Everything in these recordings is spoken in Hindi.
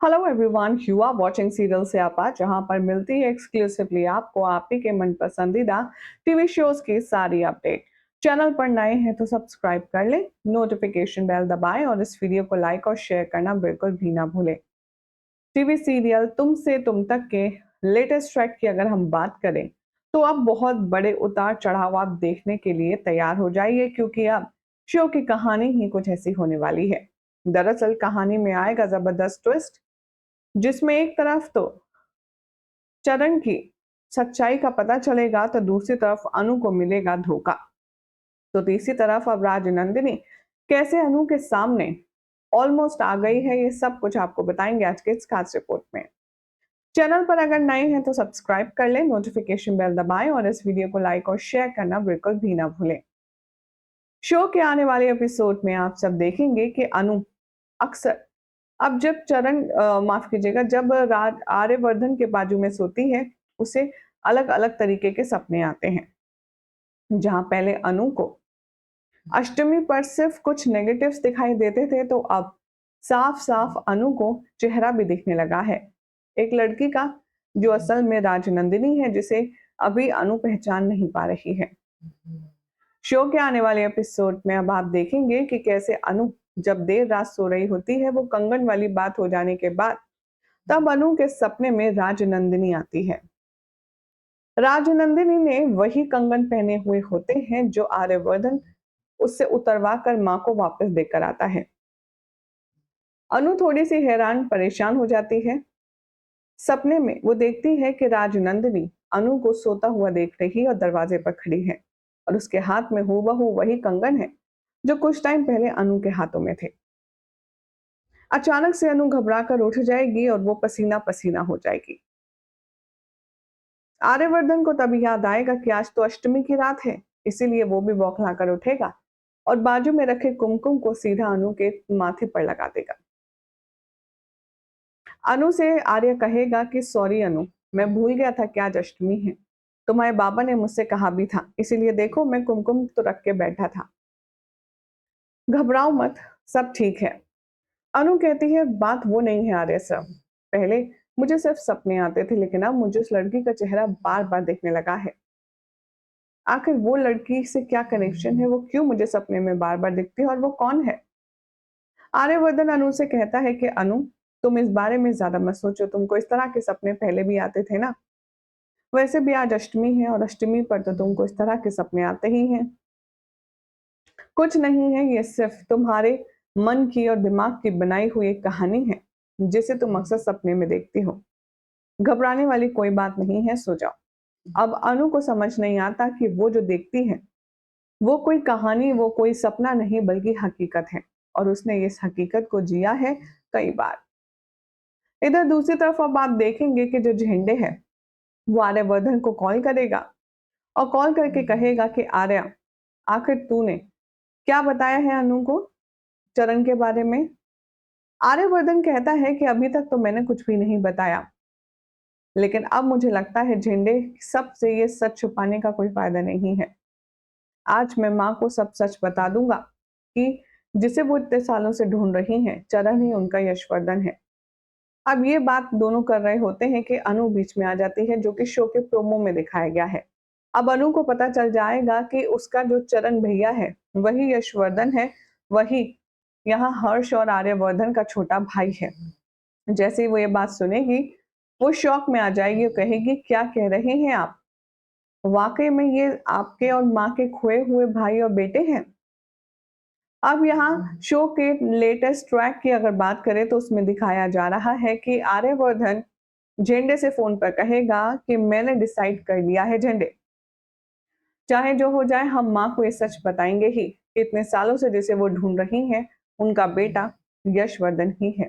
Hello everyone, you are watching serial से आपा, जहां पर मिलती है एक्सक्लूसिवली आपको आप ही के मन पसंदीदा टीवी शोज की सारी अपडेट। चैनल पर नए हैं तो सब्सक्राइब कर ले, नोटिफिकेशन बेल दबाएं और इस वीडियो को लाइक और शेयर करना बिल्कुल भी ना भूलें। टीवी सीरियल तुम से तुम तक के लेटेस्ट ट्रैक की अगर हम बात करें तो अब बहुत बड़े उतार चढ़ाव आप देखने के लिए तैयार हो जाइए, क्योंकि अब शो की कहानी ही कुछ ऐसी होने वाली है। दरअसल कहानी में आएगा जबरदस्त ट्विस्ट, जिसमें एक तरफ तो चरण की सच्चाई का पता चलेगा तो दूसरी तरफ अनु को मिलेगा धोखा। तो तीसरी तरफ अब राजनंदिनी कैसे अनु के सामने ऑलमोस्ट आ गई है, ये सब कुछ आपको बताएंगे आज के इस खास रिपोर्ट में। चैनल पर अगर नए हैं तो सब्सक्राइब कर लें, नोटिफिकेशन बेल दबाएं और इस वीडियो को लाइक और शेयर करना बिल्कुल भी ना भूलें। शो के आने वाले एपिसोड में आप सब देखेंगे कि अनु अक्सर अब जब माफ कीजिएगा, जब राज आर्यवर्धन के बाजू में सोती है, उसे अलग अलग तरीके के सपने आते हैं। जहां पहले अनु को अष्टमी पर सिर्फ कुछ नेगेटिव्स दिखाई देते थे, तो अब साफ साफ अनु को चेहरा भी दिखने लगा है, एक लड़की का, जो असल में राजनंदिनी है, जिसे अभी अनु पहचान नहीं पा रही है। शो के आने वाले एपिसोड में अब आप देखेंगे कि कैसे अनु जब देर रात सो रही होती है, वो कंगन वाली बात हो जाने के बाद तब अनु के सपने में राजनंदिनी आती है। राजनंदिनी ने वही कंगन पहने हुए होते हैं जो आर्यवर्धन उससे उतरवा कर मां को वापस देकर आता है। अनु थोड़ी सी हैरान परेशान हो जाती है। सपने में वो देखती है कि राजनंदिनी अनु को सोता हुआ देख रही और दरवाजे पर खड़ी है, और उसके हाथ में हूबहू वही कंगन है जो कुछ टाइम पहले अनु के हाथों में थे। अचानक से अनु घबरा कर उठ जाएगी और वो पसीना पसीना हो जाएगी। आर्यवर्धन को तभी याद आएगा कि आज तो अष्टमी की रात है, इसीलिए वो भी बौखला कर उठेगा और बाजू में रखे कुमकुम को सीधा अनु के माथे पर लगा देगा। अनु से आर्य कहेगा कि सॉरी अनु, मैं भूल गया था कि आज अष्टमी है। तुम्हारे बाबा ने मुझसे कहा भी था, इसीलिए देखो मैं कुमकुम तो रख के बैठा था। घबराओ मत, सब ठीक है। अनु कहती है बात वो नहीं है आर्य सर, पहले मुझे सिर्फ सपने आते थे, लेकिन अब मुझे उस लड़की का चेहरा बार बार देखने लगा है। आखिर वो लड़की से क्या कनेक्शन है, वो क्यों मुझे सपने में बार बार दिखती है और वो कौन है? आर्यवर्धन अनु से कहता है कि अनु, तुम इस बारे में ज्यादा मत सोचो, तुमको इस तरह के सपने पहले भी आते थे ना। वैसे भी आज अष्टमी है और अष्टमी पर तो तुमको इस तरह के सपने आते ही हैं। कुछ नहीं है, ये सिर्फ तुम्हारे मन की और दिमाग की बनाई हुई एक कहानी है, जिसे तुम अक्सर सपने में देखती हो। घबराने वाली कोई बात नहीं है, सो जाओ। अब अनु को समझ नहीं आता कि वो जो देखती है वो कोई कहानी, वो कोई सपना नहीं बल्कि हकीकत है, और उसने इस हकीकत को जिया है कई बार। इधर दूसरी तरफ अब आप देखेंगे कि जो झंडे है वो आर्यवर्धन को कॉल करेगा और कॉल करके कहेगा कि आर्या, आखिर तूने क्या बताया है अनु को चरण के बारे में? आर्यवर्धन कहता है कि अभी तक तो मैंने कुछ भी नहीं बताया, लेकिन अब मुझे लगता है झंडे, सबसे ये सच छुपाने का कोई फायदा नहीं है। आज मैं माँ को सब सच बता दूंगा कि जिसे वो इतने सालों से ढूंढ रही हैं, चरण ही उनका यशवर्धन है। अब ये बात दोनों कर रहे होते हैं कि अनु बीच में आ जाती है, जो कि शो के प्रोमो में दिखाया गया है। अब अनु को पता चल जाएगा कि उसका जो चरण भैया है वही यशवर्धन है, वही यहाँ हर्ष और आर्यवर्धन का छोटा भाई है। जैसे ही वो ये बात सुनेगी, वो शॉक में आ जाएगी और कहेगी क्या कह रहे हैं आप, वाकई में ये आपके और माँ के खोए हुए भाई और बेटे हैं? अब यहाँ शो के लेटेस्ट ट्रैक की अगर बात करें तो उसमें दिखाया जा रहा है कि आर्यवर्धन झंडे से फोन पर कहेगा कि मैंने डिसाइड कर लिया है झंडे, चाहे जो हो जाए हम माँ को ये सच बताएंगे ही, इतने सालों से जिसे वो ढूंढ रही हैं उनका बेटा यशवर्धन ही है।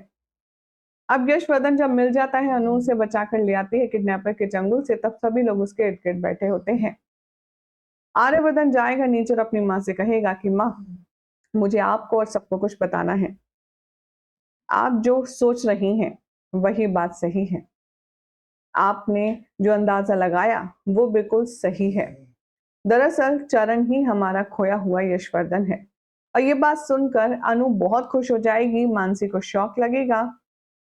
अब यशवर्धन जब मिल जाता है, अनु से बचा कर ले आती है किडनैपर के चंगुल से, तब सभी लोग उसके इर्द गिर्द बैठे होते हैं। आर्यवर्धन जाएगा नीचे और अपनी माँ से कहेगा कि माँ, मुझे आपको और सबको कुछ बताना है। आप जो सोच रही हैं वही बात सही है, आपने जो अंदाजा लगाया वो बिल्कुल सही है। दरअसल चरण ही हमारा खोया हुआ यशवर्धन है। और ये बात सुनकर अनु बहुत खुश हो जाएगी, मानसी को शौक लगेगा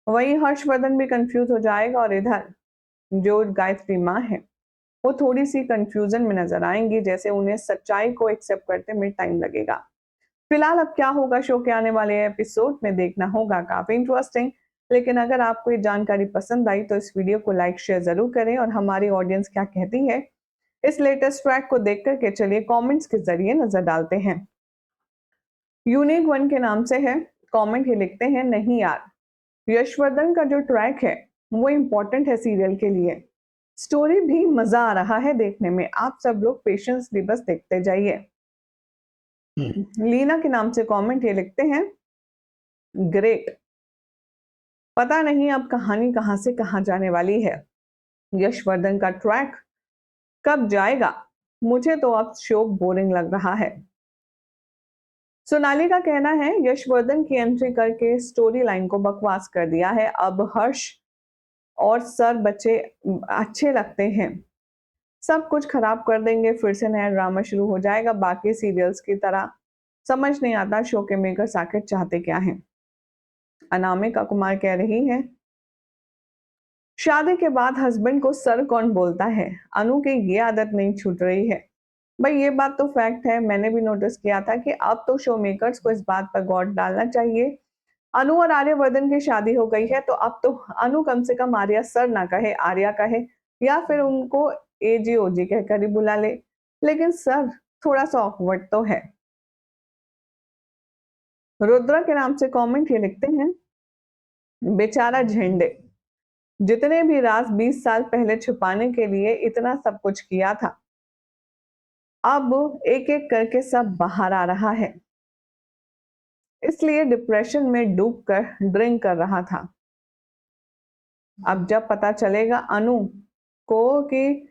वही हर्षवर्धन भी कंफ्यूज हो जाएगा और इधर जो गायत्री माँ है वो थोड़ी सी कंफ्यूजन में नजर आएंगी, जैसे उन्हें सच्चाई को एक्सेप्ट करते में टाइम लगेगा। फिलहाल अब क्या होगा शो के आने वाले एपिसोड में देखना होगा, काफी इंटरेस्टिंग। लेकिन अगर आपको ये जानकारी पसंद आई तो इस वीडियो को लाइक शेयर जरूर करें, और हमारी ऑडियंस क्या कहती है इस लेटेस्ट ट्रैक को देख करके चलिए कमेंट्स के जरिए नजर डालते हैं। यूनिक वन के नाम से है, कमेंट ये लिखते हैं, नहीं यार, यशवर्धन का जो ट्रैक है वो इम्पोर्टेंट है सीरियल के लिए, स्टोरी भी मजा आ रहा है देखने में, आप सब लोग पेशेंसली बस देखते जाइए। लीना के नाम से कमेंट ये लिखते हैं, ग्रेट, पता नहीं अब कहानी कहां से कहां जाने वाली है, यशवर्धन का ट्रैक कब जाएगा, मुझे तो अब शो बोरिंग लग रहा है। सोनाली का कहना है, यशवर्धन की एंट्री करके स्टोरी लाइन को बकवास कर दिया है, अब हर्ष और सर बच्चे अच्छे लगते हैं, सब कुछ खराब कर देंगे, फिर से नया ड्रामा शुरू हो जाएगा बाकी सीरियल्स की तरह। समझ नहीं आता शो के मेकर्स आखिर चाहते क्या हैं। अनामिका कुमार कह रही है, शादी के बाद हस्बैंड को सर कौन बोलता है, अनु की ये आदत नहीं छूट रही है। भाई ये बात तो फैक्ट है, मैंने भी नोटिस किया था कि अब तो शो मेकर्स को इस बात पर गौर डालना चाहिए। अनु और आर्यवर्धन की शादी हो गई है तो अब तो अनु कम से कम आर्या सर ना कहे, आर्या कहे, या फिर उनको एजी ओजी कहकर ही बुला ले, लेकिन सर थोड़ा सा ऑकवर्ड तो है। रुद्रा के नाम से कमेंट ये लिखते हैं, बेचारा झंडे, जितने भी राज 20 साल पहले छुपाने के लिए इतना सब कुछ किया था, अब एक एक करके सब बाहर आ रहा है, इसलिए डिप्रेशन में डूबकर ड्रिंक कर रहा था। अब जब पता चलेगा अनु को कि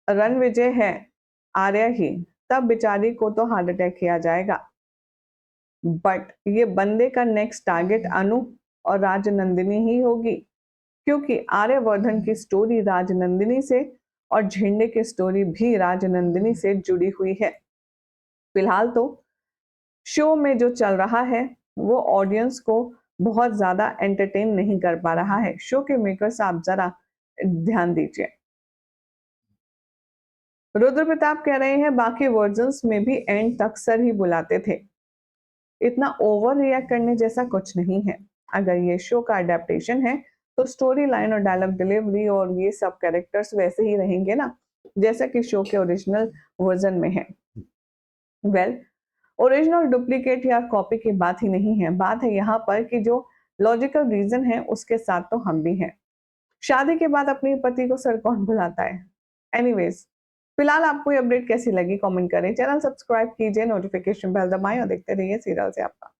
रणविजय है आर्या ही, तब बेचारी को तो हार्ट अटैक किया जाएगा। बट ये बंदे का नेक्स्ट टारगेट अनु और राजनंदिनी ही होगी, क्योंकि आर्यवर्धन की स्टोरी राजनंदिनी से और झंडे की स्टोरी भी राजनंदिनी से जुड़ी हुई है। फिलहाल तो शो में जो चल रहा है वो ऑडियंस को बहुत ज्यादा एंटरटेन नहीं कर पा रहा है। शो के मेकर्स आप जरा ध्यान दीजिए। रुद्र प्रताप कह रहे हैं, बाकी वर्जन्स में भी एंड तक सर ही बुलाते थे, इतना ओवर रिएक्ट करने जैसा कुछ नहीं है। अगर ये शो का अडेप्टेशन है तो स्टोरी लाइन और डायलॉग डिलीवरी और ये सब कैरेक्टर्स वैसे ही रहेंगे ना, जैसा कि शो के ओरिजिनल वर्जन में है। वेल, ओरिजिनल डुप्लीकेट या कॉपी की बात ही नहीं है, बात है यहाँ पर कि जो लॉजिकल रीजन है उसके साथ तो हम भी हैं। शादी के बाद अपने पति को सर कौन बुलाता है। एनीवेज, फिलहाल आपको ये अपडेट कैसी लगी कमेंट करें, चैनल सब्सक्राइब कीजिए, नोटिफिकेशन बेल दबाएं और देखते रहिए सीरियल से आपका।